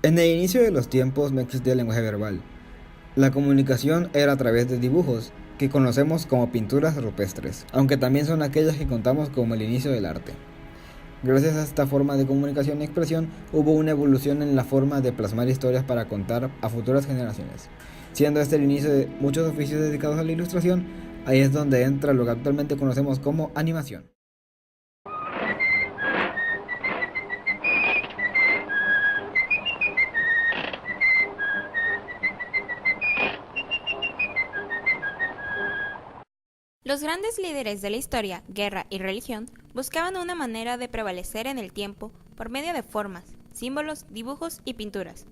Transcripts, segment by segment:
En el inicio de los tiempos no existía el lenguaje verbal. La comunicación era a través de dibujos, que conocemos como pinturas rupestres, aunque también son aquellas que contamos como el inicio del arte. Gracias a esta forma de comunicación y expresión, hubo una evolución en la forma de plasmar historias para contar a futuras generaciones. Siendo este el inicio de muchos oficios dedicados a la ilustración, ahí es donde entra lo que actualmente conocemos como animación. Los grandes líderes de la historia, guerra y religión buscaban una manera de prevalecer en el tiempo por medio de formas, símbolos, dibujos y pinturas.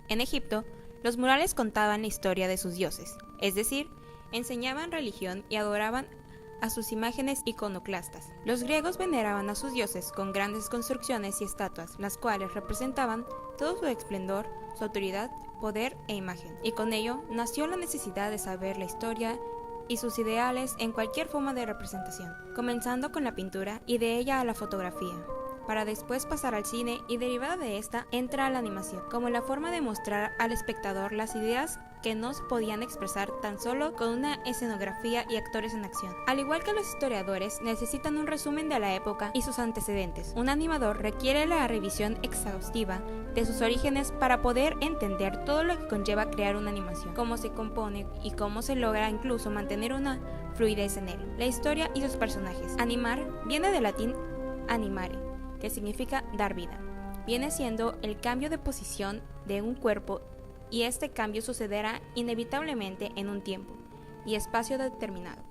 En Egipto, los murales contaban la historia de sus dioses, es decir, enseñaban religión y adoraban a sus imágenes iconoclastas. Los griegos veneraban a sus dioses con grandes construcciones y estatuas, las cuales representaban todo su esplendor, su autoridad, poder e imagen. Y con ello nació la necesidad de saber la historia y sus ideales en cualquier forma de representación, comenzando con la pintura y de ella a la fotografía, para después pasar al cine y derivada de esta entra la animación, como la forma de mostrar al espectador las ideas que no se podían expresar tan solo con una escenografía y actores en acción. Al igual que los historiadores necesitan un resumen de la época y sus antecedentes, un animador requiere la revisión exhaustiva de sus orígenes para poder entender todo lo que conlleva crear una animación, cómo se compone y cómo se logra incluso mantener una fluidez en él, la historia y sus personajes. Animar viene del latín animare, que significa dar vida. Viene siendo el cambio de posición de un cuerpo y este cambio sucederá inevitablemente en un tiempo y espacio determinado.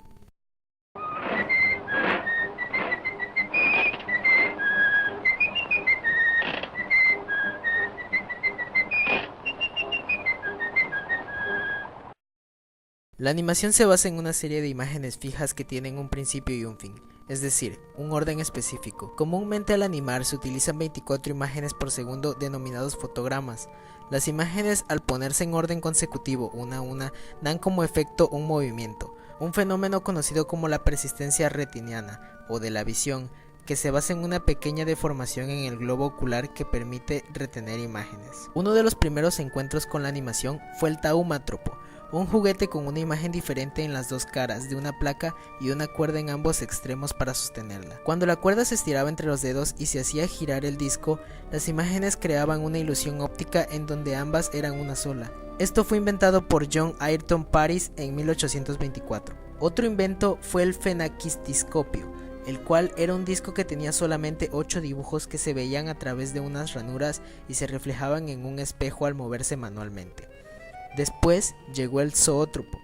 La animación se basa en una serie de imágenes fijas que tienen un principio y un fin, es decir, un orden específico. Comúnmente al animar se utilizan 24 imágenes por segundo denominados fotogramas. Las imágenes al ponerse en orden consecutivo una a una dan como efecto un movimiento, un fenómeno conocido como la persistencia retiniana o de la visión, que se basa en una pequeña deformación en el globo ocular que permite retener imágenes. Uno de los primeros encuentros con la animación fue el taumátropo, un juguete con una imagen diferente en las dos caras de una placa y una cuerda en ambos extremos para sostenerla. Cuando la cuerda se estiraba entre los dedos y se hacía girar el disco, las imágenes creaban una ilusión óptica en donde ambas eran una sola. Esto fue inventado por John Ayrton Paris en 1824. Otro invento fue el fenaquistiscopio, el cual era un disco que tenía solamente 8 dibujos que se veían a través de unas ranuras y se reflejaban en un espejo al moverse manualmente. Después llegó el zoótropo,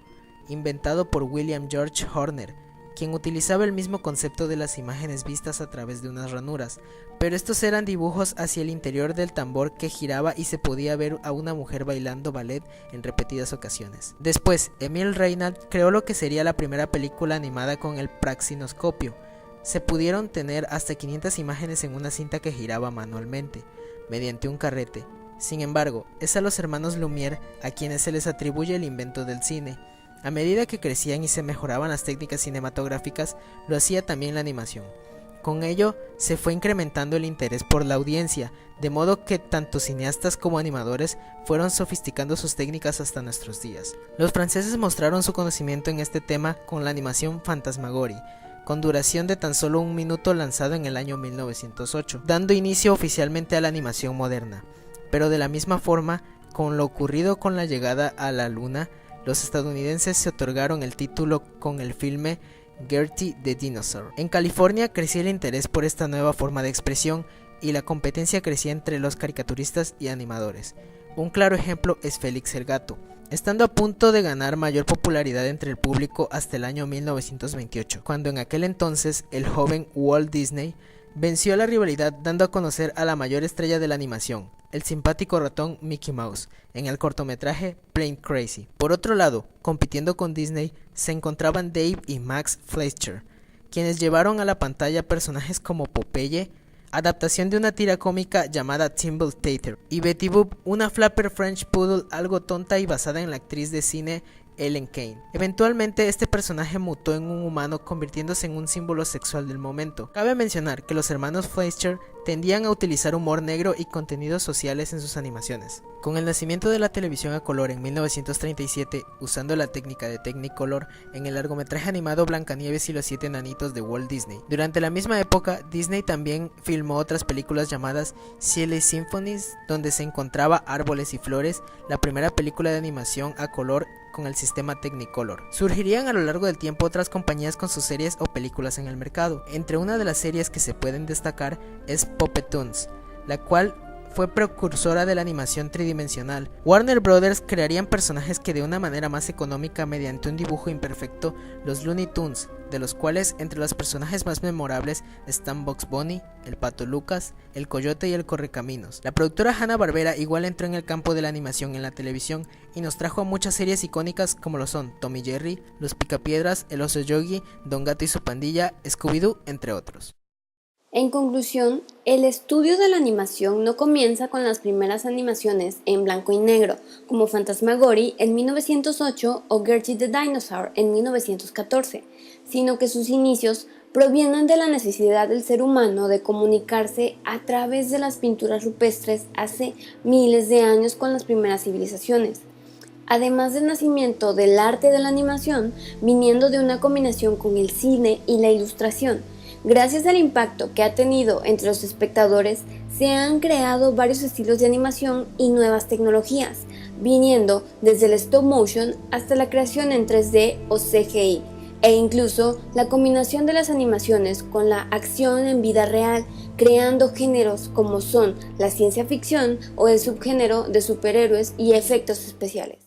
inventado por William George Horner, quien utilizaba el mismo concepto de las imágenes vistas a través de unas ranuras, pero estos eran dibujos hacia el interior del tambor que giraba y se podía ver a una mujer bailando ballet en repetidas ocasiones. Después, Emil Reinhardt creó lo que sería la primera película animada con el praxinoscopio. Se pudieron tener hasta 500 imágenes en una cinta que giraba manualmente, mediante un carrete. Sin embargo, es a los hermanos Lumière a quienes se les atribuye el invento del cine. A medida que crecían y se mejoraban las técnicas cinematográficas, lo hacía también la animación. Con ello, se fue incrementando el interés por la audiencia, de modo que tanto cineastas como animadores fueron sofisticando sus técnicas hasta nuestros días. Los franceses mostraron su conocimiento en este tema con la animación Fantasmagorie, con duración de tan solo 1 minuto, lanzado en el año 1908, dando inicio oficialmente a la animación moderna. Pero de la misma forma, con lo ocurrido con la llegada a la luna, los estadounidenses se otorgaron el título con el filme Gertie the Dinosaur. En California crecía el interés por esta nueva forma de expresión y la competencia crecía entre los caricaturistas y animadores. Un claro ejemplo es Félix el Gato, estando a punto de ganar mayor popularidad entre el público hasta el año 1928, cuando en aquel entonces el joven Walt Disney venció la rivalidad dando a conocer a la mayor estrella de la animación, el simpático ratón Mickey Mouse, en el cortometraje Plain Crazy. Por otro lado, compitiendo con Disney, se encontraban Dave y Max Fleischer, quienes llevaron a la pantalla personajes como Popeye, adaptación de una tira cómica llamada Timble Tater, y Betty Boop, una flapper French Poodle algo tonta y basada en la actriz de cine Ellen Kane. Eventualmente este personaje mutó en un humano convirtiéndose en un símbolo sexual del momento. Cabe mencionar que los hermanos Fleischer tendían a utilizar humor negro y contenidos sociales en sus animaciones. Con el nacimiento de la televisión a color en 1937, usando la técnica de Technicolor en el largometraje animado Blancanieves y los 7 enanitos de Walt Disney. Durante la misma época, Disney también filmó otras películas llamadas Silly Symphonies, donde se encontraba árboles y flores, la primera película de animación a color con el sistema Technicolor. Surgirían a lo largo del tiempo otras compañías con sus series o películas en el mercado. Entre una de las series que se pueden destacar es Puppetoons, la cual fue precursora de la animación tridimensional. Warner Brothers crearían personajes que de una manera más económica mediante un dibujo imperfecto, los Looney Tunes, de los cuales entre los personajes más memorables están Bugs Bunny, el Pato Lucas, el Coyote y el Correcaminos. La productora Hanna-Barbera igual entró en el campo de la animación en la televisión y nos trajo a muchas series icónicas como lo son Tom y Jerry, Los Picapiedras, El Oso Yogi, Don Gato y su pandilla, Scooby-Doo, entre otros. En conclusión, el estudio de la animación no comienza con las primeras animaciones en blanco y negro, como Phantasmagoria en 1908 o Gertie the Dinosaur en 1914, sino que sus inicios provienen de la necesidad del ser humano de comunicarse a través de las pinturas rupestres hace miles de años con las primeras civilizaciones. Además del nacimiento del arte de la animación, viniendo de una combinación con el cine y la ilustración. Gracias al impacto que ha tenido entre los espectadores, se han creado varios estilos de animación y nuevas tecnologías, viniendo desde el stop motion hasta la creación en 3D o CGI, e incluso la combinación de las animaciones con la acción en vida real, creando géneros como son la ciencia ficción o el subgénero de superhéroes y efectos especiales.